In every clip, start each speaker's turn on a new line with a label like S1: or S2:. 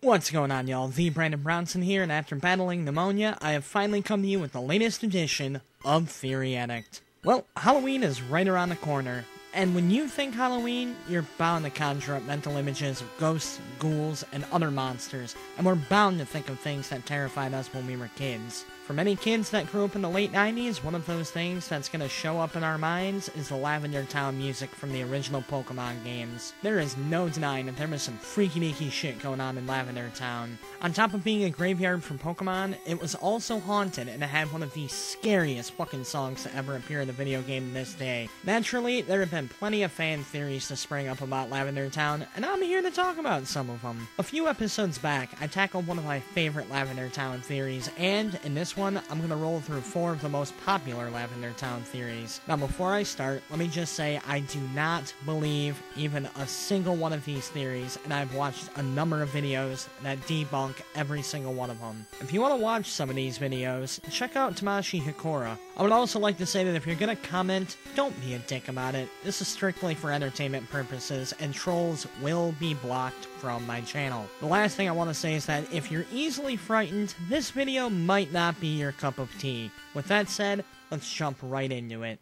S1: What's going on, y'all? TheBrandonBrownson here, and after battling pneumonia, I have finally come to you with the latest edition of Theory Addict. Well, Halloween is right around the corner, and when you think Halloween, you're bound to conjure up mental images of ghosts, ghouls, and other monsters, and we're bound to think of things that terrified us when we were kids. For many kids that grew up in the late 90s, one of those things that's going to show up in our minds is the Lavender Town music from the original Pokemon games. There is no denying that there was some freaky-deaky shit going on in Lavender Town. On top of being a graveyard for Pokemon, it was also haunted, and it had one of the scariest fucking songs to ever appear in a video game to this day. Naturally, there have been plenty of fan theories to spring up about Lavender Town, and I'm here to talk about some of them. A few episodes back, I tackled one of my favorite Lavender Town theories, and in this one, I'm going to roll through 4 of the most popular Lavender Town theories. Now, before I start, let me just say I do not believe even a single one of these theories, and I've watched a number of videos that debunk every single one of them. If you want to watch some of these videos, check out Tamashi Hikora. I would also like to say that if you're going to comment, don't be a dick about it. This is strictly for entertainment purposes, and trolls will be blocked from my channel. The last thing I want to say is that if you're easily frightened, this video might not be your cup of tea. With that said, let's jump right into it.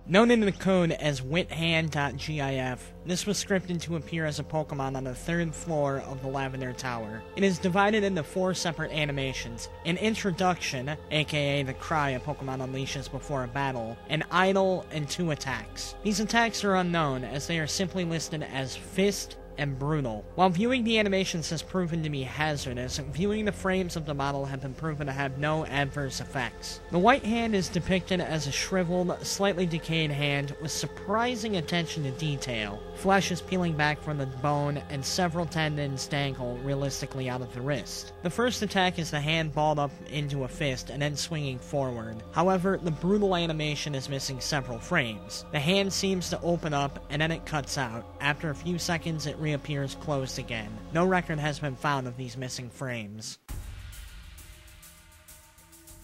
S1: Known in the code as Withhand.gif, this was scripted to appear as a Pokemon on the 3rd floor of the Lavender Tower. It is divided into 4 separate animations: an introduction, aka the cry a Pokemon unleashes before a battle, an idle, and 2 attacks. These attacks are unknown, as they are simply listed as Fist and Brutal. While viewing the animations has proven to be hazardous, viewing the frames of the model have been proven to have no adverse effects. The white hand is depicted as a shriveled, slightly decayed hand with surprising attention to detail. Flesh is peeling back from the bone, and several tendons dangle realistically out of the wrist. The first attack is the hand balled up into a fist and then swinging forward. However, the Brutal animation is missing several frames. The hand seems to open up, and then it cuts out. After a few seconds, it reappears closed again. No record has been found of these missing frames.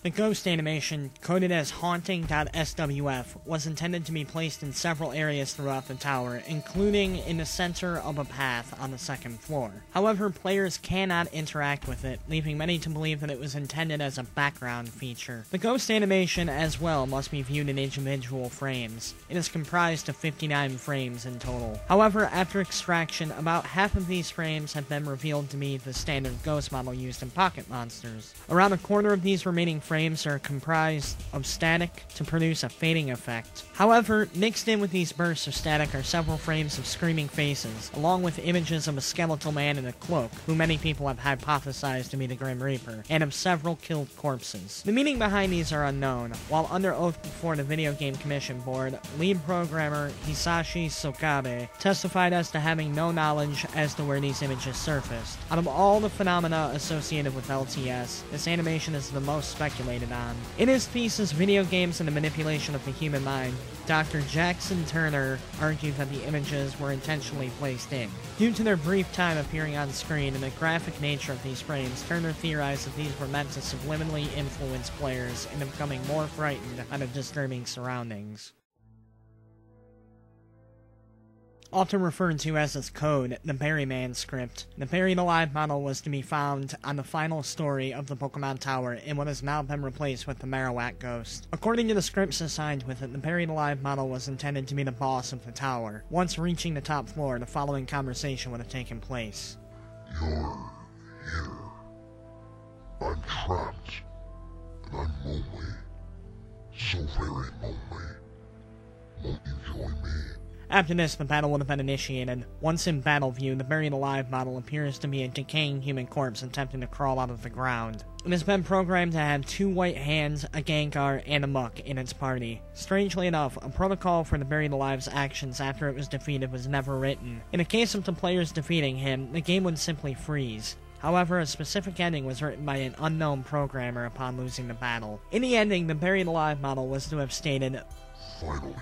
S1: The ghost animation, coded as Haunting.swf, was intended to be placed in several areas throughout the tower, including in the center of a path on the 2nd floor. However, players cannot interact with it, leaving many to believe that it was intended as a background feature. The ghost animation, as well, must be viewed in individual frames. It is comprised of 59 frames in total. However, after extraction, about half of these frames have been revealed to be the standard ghost model used in Pocket Monsters. Around a quarter of these remaining frames are comprised of static to produce a fading effect. However, mixed in with these bursts of static are several frames of screaming faces, along with images of a skeletal man in a cloak, who many people have hypothesized to be the Grim Reaper, and of several killed corpses. The meaning behind these are unknown. While under oath before the Video Game Commission Board, lead programmer Hisashi Sokabe testified as to having no knowledge as to where these images surfaced. Out of all the phenomena associated with LTS, this animation is the most speculated on. In his thesis, Video Games and the Manipulation of the Human Mind, Dr. Jackson Turner argued that the images were intentionally placed in. Due to their brief time appearing on screen and the graphic nature of these frames, Turner theorized that these were meant to subliminally influence players into becoming more frightened by the disturbing surroundings. Often referred to as its code, the Berryman script, the Buried Alive model was to be found on the final story of the Pokemon Tower in what has now been replaced with the Marowak Ghost. According to the scripts assigned with it, the Buried Alive model was intended to be the boss of the tower. Once reaching the top floor, the following conversation would have taken place.
S2: You're here. I'm trapped, and I'm lonely. So very lonely. Won't you join me?
S1: After this, the battle would have been initiated. Once in battle view, the Buried Alive model appears to be a decaying human corpse attempting to crawl out of the ground. It has been programmed to have 2 white hands, a Gengar, and a Muck in its party. Strangely enough, a protocol for the Buried Alive's actions after it was defeated was never written. In the case of the players defeating him, the game would simply freeze. However, a specific ending was written by an unknown programmer upon losing the battle. In the ending, the Buried Alive model was to have stated,
S2: "Finally,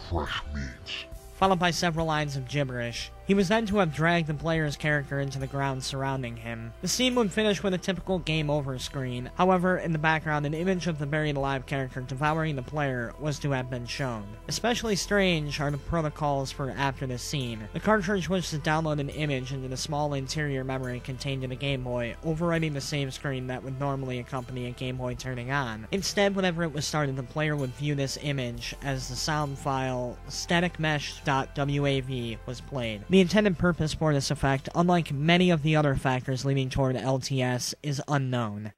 S2: fresh meat,"
S1: followed by several lines of gibberish. He was then to have dragged the player's character into the ground surrounding him. The scene would finish with a typical game over screen. However, in the background, an image of the buried alive character devouring the player was to have been shown. Especially strange are the protocols for after this scene. The cartridge was to download an image into the small interior memory contained in the Game Boy, overwriting the save screen that would normally accompany a Game Boy turning on. Instead, whenever it was started, the player would view this image as the sound file staticmesh.wav was played. The intended purpose for this effect, unlike many of the other factors leading toward LTS, is unknown.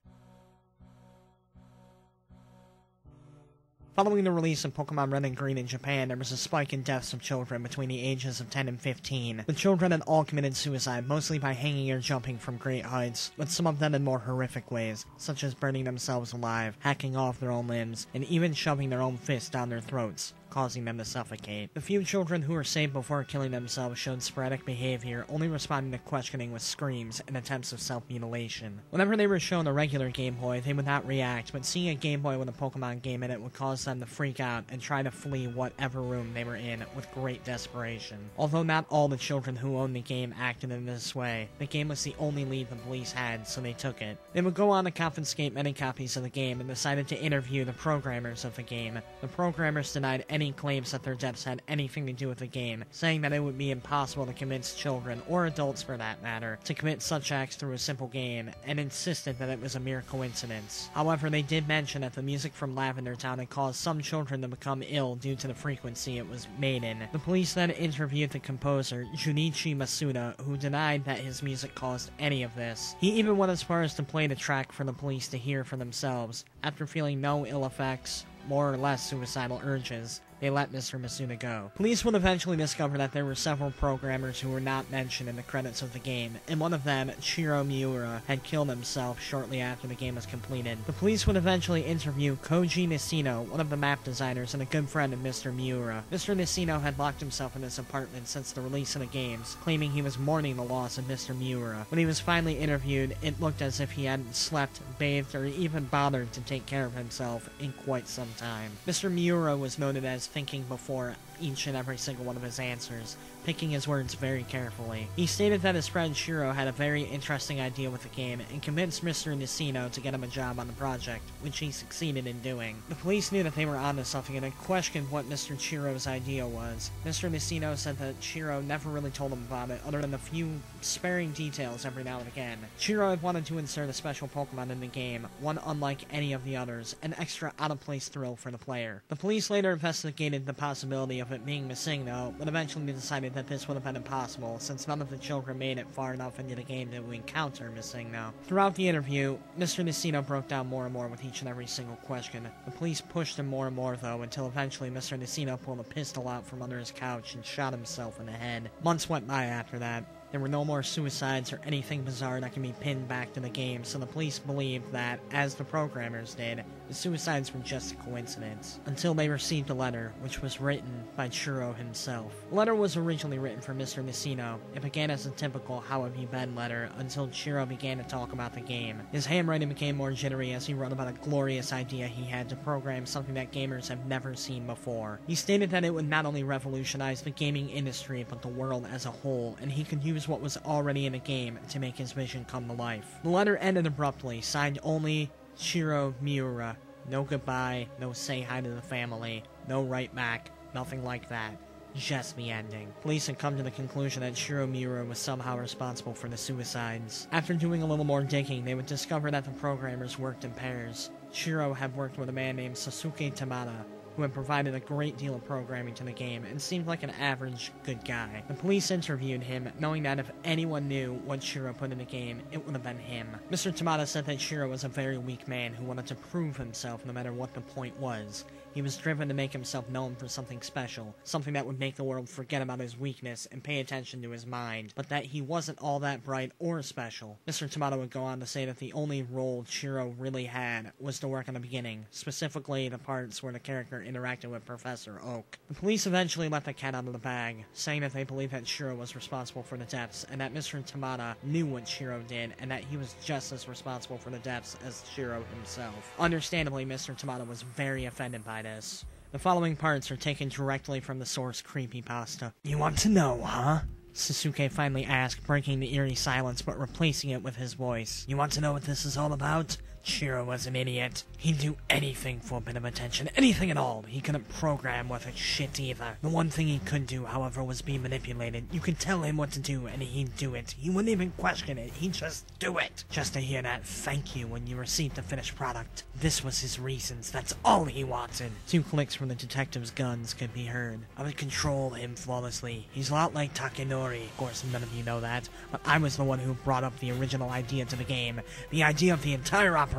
S1: Following the release of Pokemon Red and Green in Japan, there was a spike in deaths of children between the ages of 10 and 15. The children had all committed suicide, mostly by hanging or jumping from great heights, but some of them in more horrific ways, such as burning themselves alive, hacking off their own limbs, and even shoving their own fists down their throats, causing them to suffocate. The few children who were saved before killing themselves showed sporadic behavior, only responding to questioning with screams and attempts of self-mutilation. Whenever they were shown a regular Game Boy, they would not react, but seeing a Game Boy with a Pokemon game in it would cause them to freak out and try to flee whatever room they were in with great desperation. Although not all the children who owned the game acted in this way, the game was the only lead the police had, so they took it. They would go on to confiscate many copies of the game and decided to interview the programmers of the game. The programmers denied any claims that their deaths had anything to do with the game, saying that it would be impossible to convince children, or adults for that matter, to commit such acts through a simple game, and insisted that it was a mere coincidence. However, they did mention that the music from Lavender Town had caused some children to become ill due to the frequency it was made in. The police then interviewed the composer, Junichi Masuda, who denied that his music caused any of this. He even went as far as to play the track for the police to hear for themselves. After feeling no ill effects, more or less suicidal urges, they let Mr. Masuda go. Police would eventually discover that there were several programmers who were not mentioned in the credits of the game, and one of them, Shiro Miura, had killed himself shortly after the game was completed. The police would eventually interview Koji Nishino, one of the map designers and a good friend of Mr. Miura. Mr. Nishino had locked himself in his apartment since the release of the games, claiming he was mourning the loss of Mr. Miura. When he was finally interviewed, it looked as if he hadn't slept, bathed, or even bothered to take care of himself in quite some time. Mr. Miura was noted as thinking before each and every single one of his answers, picking his words very carefully. He stated that his friend Shiro had a very interesting idea with the game and convinced Mr. Nishino to get him a job on the project, which he succeeded in doing. The police knew that they were onto something and had questioned what Mr. Shiro's idea was. Mr. Nishino said that Shiro never really told him about it, other than a few sparing details every now and again. Shiro had wanted to insert a special Pokemon in the game, one unlike any of the others, an extra out-of-place thrill for the player. The police later investigated the possibility of it being missing though, but eventually decided that this would have been impossible, since none of the children made it far enough into the game to encounter missing though. Throughout the interview, Mr. Nishino broke down more and more with each and every single question. The police pushed him more and more though, until eventually Mr. Nishino pulled a pistol out from under his couch and shot himself in the head. Months went by after that. There were no more suicides or anything bizarre that can be pinned back to the game, so the police believed that, as the programmers did, the suicides were just a coincidence, until they received a letter, which was written by Shiro himself. The letter was originally written for Mr. Nishino. It began as a typical "How have you been" letter, until Shiro began to talk about the game. His handwriting became more jittery as he wrote about a glorious idea he had to program something that gamers have never seen before. He stated that it would not only revolutionize the gaming industry, but the world as a whole, and he could use what was already in the game to make his vision come to life. The letter ended abruptly, signed only Shiro Miura. No goodbye, no say hi to the family, no write back, nothing like that. Just the ending. Police had come to the conclusion that Shiro Miura was somehow responsible for the suicides. After doing a little more digging, they would discover that the programmers worked in pairs. Shiro had worked with a man named Sasuke Tamada, who had provided a great deal of programming to the game and seemed like an average good guy. The police interviewed him, knowing that if anyone knew what Shiro put in the game, it would have been him. Mr. Tamada said that Shiro was a very weak man who wanted to prove himself no matter what the point was. He was driven to make himself known for something special, something that would make the world forget about his weakness and pay attention to his mind, but that he wasn't all that bright or special. Mr. Tamada would go on to say that the only role Shiro really had was to work in the beginning, specifically the parts where the character interacted with Professor Oak. The police eventually let the cat out of the bag, saying that they believed that Shiro was responsible for the deaths, and that Mr. Tamada knew what Shiro did, and that he was just as responsible for the deaths as Shiro himself. Understandably, Mr. Tamada was very offended by this. The following parts are taken directly from the source Creepypasta. You want to know, huh? Sasuke finally asked, breaking the eerie silence but replacing it with his voice. You want to know what this is all about? Chiro was an idiot. He'd do anything for a bit of attention, anything at all. He couldn't program with it shit either. The one thing he could do, however, was be manipulated. You could tell him what to do and he'd do it. He wouldn't even question it, he'd just do it. Just to hear that thank you when you received the finished product. This was his reasons, that's all he wanted. 2 clicks from the detective's guns could be heard. I would control him flawlessly. He's a lot like Takenori. Of course, none of you know that, but I was the one who brought up the original idea to the game. The idea of the entire operation.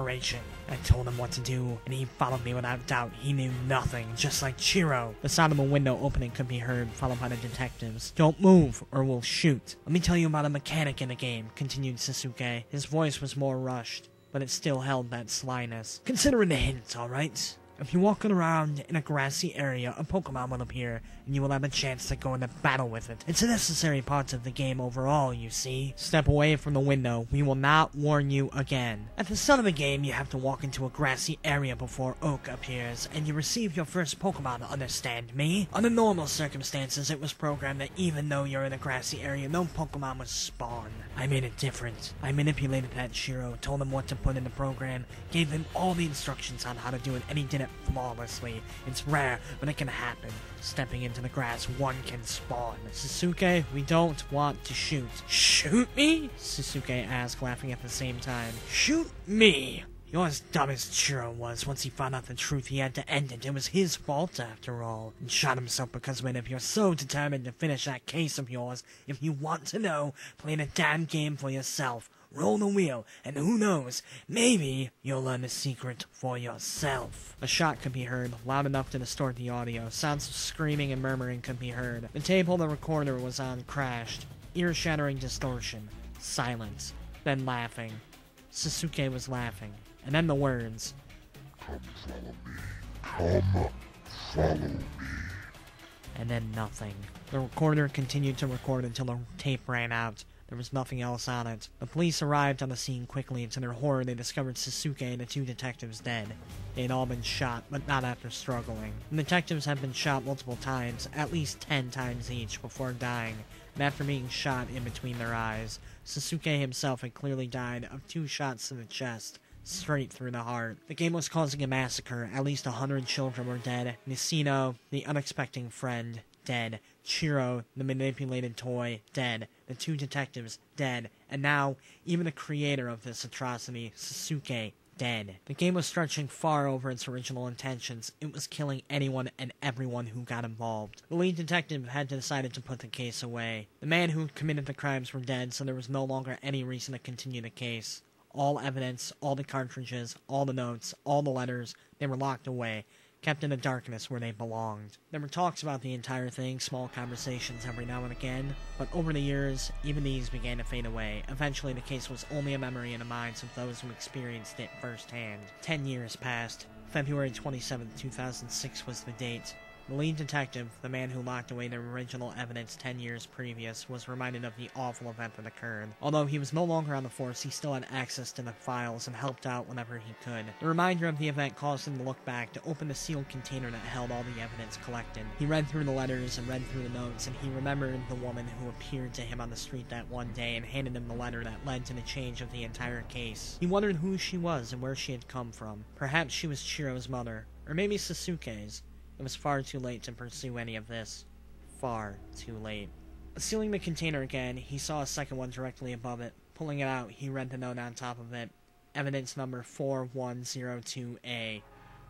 S1: I told him what to do, and he followed me without doubt. He knew nothing, just like Chiro. The sound of a window opening could be heard, followed by the detectives. Don't move, or we'll shoot. Let me tell you about a mechanic in the game, continued Sasuke. His voice was more rushed, but it still held that slyness. Consider it a hint, alright? If you walk around in a grassy area, a Pokemon will appear, and you will have a chance to go into battle with it. It's a necessary part of the game overall, you see. Step away from the window. We will not warn you again. At the start of the game, you have to walk into a grassy area before Oak appears, and you receive your first Pokemon, understand me? Under normal circumstances, it was programmed that even though you're in a grassy area, no Pokemon would spawn. I made it different. I manipulated that Chiro, told him what to put in the program, gave him all the instructions on how to do it, and he did it flawlessly. It's rare, but it can happen. Stepping into the grass, one can spawn. Sasuke, we don't want to shoot. Shoot me? Sasuke asked, laughing at the same time. Shoot me? You're as dumb as Chiro was. Once he found out the truth, he had to end it. It was his fault, after all. And shot himself because of it. If you're so determined to finish that case of yours, if you want to know, play the damn game for yourself. Roll the wheel, and who knows, maybe you'll learn the secret for yourself. A shot could be heard, loud enough to distort the audio. Sounds of screaming and murmuring could be heard. The table the recorder was on crashed. Ear-shattering distortion. Silence. Then laughing. Sasuke was laughing. And then the words.
S2: Come follow me. Come follow me.
S1: And then nothing. The recorder continued to record until the tape ran out. There was nothing else on it. The police arrived on the scene quickly, and to their horror, they discovered Sasuke and the 2 detectives dead. They had all been shot, but not after struggling. The detectives had been shot multiple times, at least 10 times each, before dying, and after being shot in between their eyes. Sasuke himself had clearly died of 2 shots to the chest, straight through the heart. The game was causing a massacre. At least 100 children were dead. Nisino, the unexpected friend, dead. Chiro, the manipulated toy, dead. The 2 detectives, dead. And now, even the creator of this atrocity, Sasuke, dead. The game was stretching far over its original intentions. It was killing anyone and everyone who got involved. The lead detective had decided to put the case away. The man who committed the crimes were dead, so there was no longer any reason to continue the case. All evidence, all the cartridges, all the notes, all the letters, they were locked away, kept in the darkness where they belonged. There were talks about the entire thing, small conversations every now and again, but over the years, even these began to fade away. Eventually, the case was only a memory in the minds of those who experienced it firsthand. 10 years passed. February 27, 2006 was the date. The lead detective, the man who locked away the original evidence 10 years previous, was reminded of the awful event that occurred. Although he was no longer on the force, he still had access to the files and helped out whenever he could. The reminder of the event caused him to look back, to open the sealed container that held all the evidence collected. He read through the letters and read through the notes, and he remembered the woman who appeared to him on the street that one day and handed him the letter that led to the change of the entire case. He wondered who she was and where she had come from. Perhaps she was Chiro's mother, or maybe Sasuke's. It was far too late to pursue any of this. Far too late. Sealing the container again, he saw a second one directly above it. Pulling it out, he read the note on top of it. Evidence number 4102A.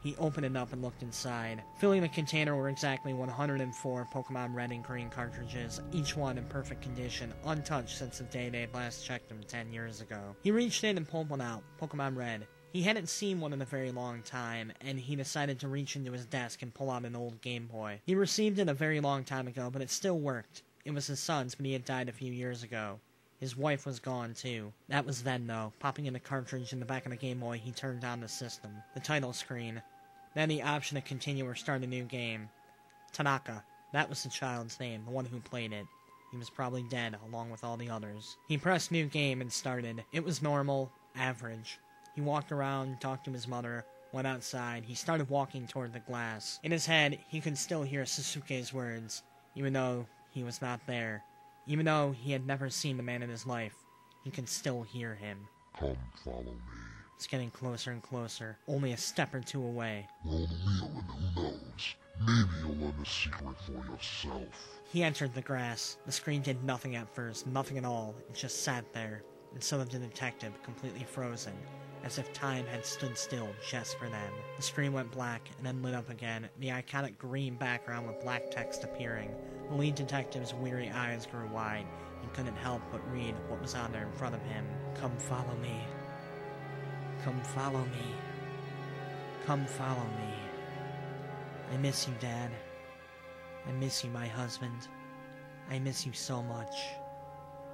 S1: He opened it up and looked inside. Filling the container were exactly 104 Pokemon Red and Green cartridges, each one in perfect condition, untouched since the day they had last checked them 10 years ago. He reached in and pulled one out, Pokemon Red. He hadn't seen one in a very long time, and he decided to reach into his desk and pull out an old Game Boy. He received it a very long time ago, but it still worked. It was his son's, but he had died a few years ago. His wife was gone, too. That was then, though. Popping in the cartridge in the back of the Game Boy, he turned on the system. The title screen. Then the option to continue or start a new game. Tanaka. That was the child's name, the one who played it. He was probably dead, along with all the others. He pressed new game and started. It was normal, average. He walked around, talked to his mother, went outside. He started walking toward the glass. In his head, he could still hear Sasuke's words, even though he was not there. Even though he had never seen the man in his life, he could still hear him.
S2: Come follow me.
S1: It's getting closer and closer, only a step or two away.
S2: Roll the wheel and who knows, maybe you'll learn the secret for yourself.
S1: He entered the grass. The screen did nothing at first, nothing at all. It just sat there, and so did the detective, completely frozen, as if time had stood still just for them. The screen went black, and then lit up again, the iconic green background with black text appearing. The lead detective's weary eyes grew wide. He couldn't help but read what was on there in front of him. Come follow me. Come follow me. Come follow me. I miss you, Dad. I miss you, my husband. I miss you so much.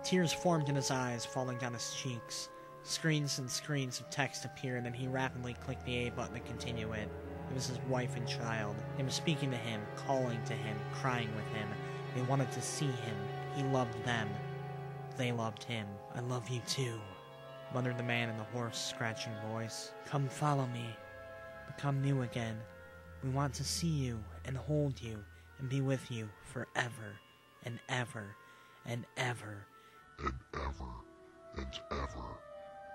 S1: Tears formed in his eyes, falling down his cheeks. Screens and screens of text appeared, and he rapidly clicked the A button to continue it. It was his wife and child. They were speaking to him, calling to him, crying with him. They wanted to see him. He loved them. They loved him. I love you too, muttered the man in the hoarse, scratching voice. Come follow me. Become new again. We want to see you and hold you and be with you forever and ever and ever.
S2: And ever and ever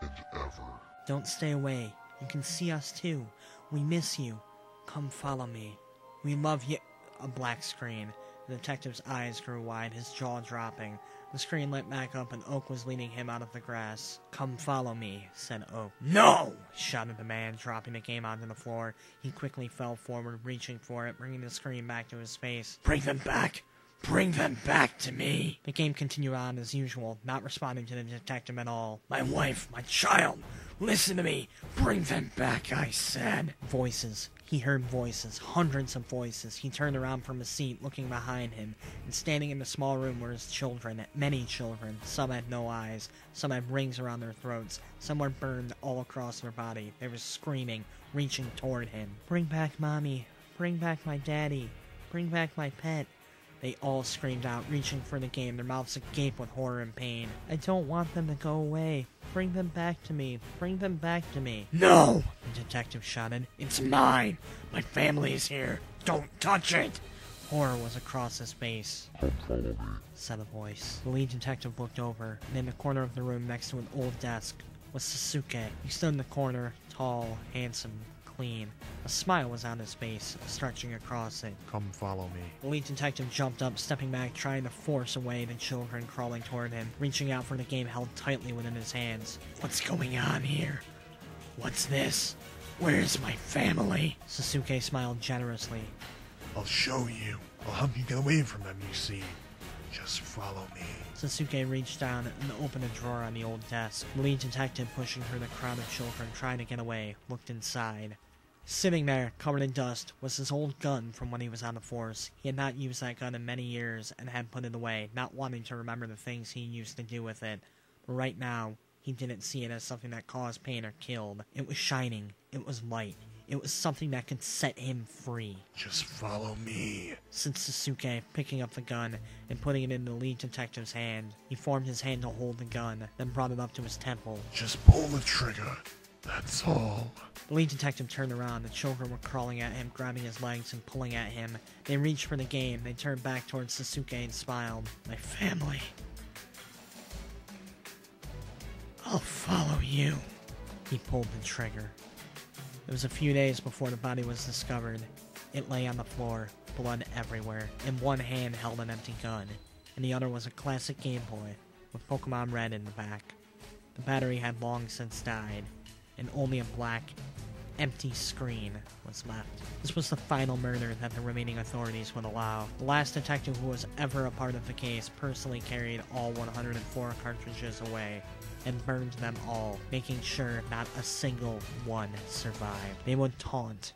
S2: and ever.
S1: Don't stay away. You can see us too. We miss you. Come follow me. We love you. A black screen. The detective's eyes grew wide, his jaw dropping. The screen lit back up and Oak was leading him out of the grass. Come follow me, said Oak. No! Shouted the man, dropping the game onto the floor. He quickly fell forward, reaching for it, bringing the screen back to his face. Bring them back! Bring them back to me! The game continued on as usual, not responding to the detective at all. My wife, my child, listen to me! Bring them back, I said. Voices. He heard voices, hundreds of voices. He turned around from his seat, looking behind him, and standing in the small room were his children, many children. Some had no eyes, some had rings around their throats, some were burned all across their body. They were screaming, reaching toward him. Bring back Mommy. Bring back my daddy. Bring back my pet. They all screamed out, reaching for the game, their mouths agape with horror and pain. I don't want them to go away. Bring them back to me. Bring them back to me. No! The detective shouted. It's mine! My family is here! Don't touch it! Horror was across his face.
S2: Come follow me,
S1: Said a voice. The lead detective looked over, and in the corner of the room next to an old desk was Sasuke. He stood in the corner, tall, handsome, clean. A smile was on his face, stretching across it.
S3: Come follow me.
S1: The lead detective jumped up, stepping back, trying to force away the children crawling toward him, reaching out for the game held tightly within his hands. What's going on here? What's this? Where's my family? Sasuke smiled generously.
S3: I'll show you. I'll help you get away from them, you see. Just follow me.
S1: Sasuke reached down and opened a drawer on the old desk. The lead detective, pushing through the crowd of children trying to get away, looked inside. Sitting there, covered in dust, was his old gun from when he was on the force. He had not used that gun in many years and had put it away, not wanting to remember the things he used to do with it. But right now, he didn't see it as something that caused pain or killed. It was shining. It was light. It was something that could set him free.
S3: Just follow me,
S1: Said Sasuke, picking up the gun and putting it in the lead detective's hand. He formed his hand to hold the gun, then brought it up to his temple.
S3: Just pull the trigger. That's all.
S1: The lead detective turned around. The children were crawling at him, grabbing his legs and pulling at him. They reached for the game. They turned back towards Sasuke and smiled. My family. I'll follow you. He pulled the trigger. It was a few days before the body was discovered. It lay on the floor, blood everywhere. In one hand held an empty gun, and the other was a classic Game Boy with Pokemon Red in the back. The battery had long since died, and only a black, empty screen was left. This was the final murder that the remaining authorities would allow. The last detective who was ever a part of the case personally carried all 104 cartridges away and burned them all, making sure not a single one survived. They would taunt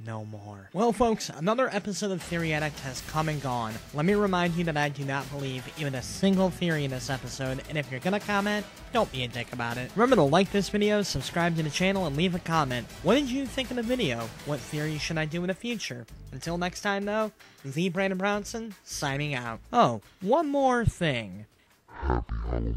S1: no more. Well, folks, another episode of Theory Addict has come and gone. Let me remind you that I do not believe even a single theory in this episode, and if you're gonna comment, don't be a dick about it. Remember to like this video, subscribe to the channel, and leave a comment. What did you think of the video? What theory should I do in the future? Until next time, though, TheBrandonBrownson, signing out. Oh, one more thing.
S2: Happy Halloween.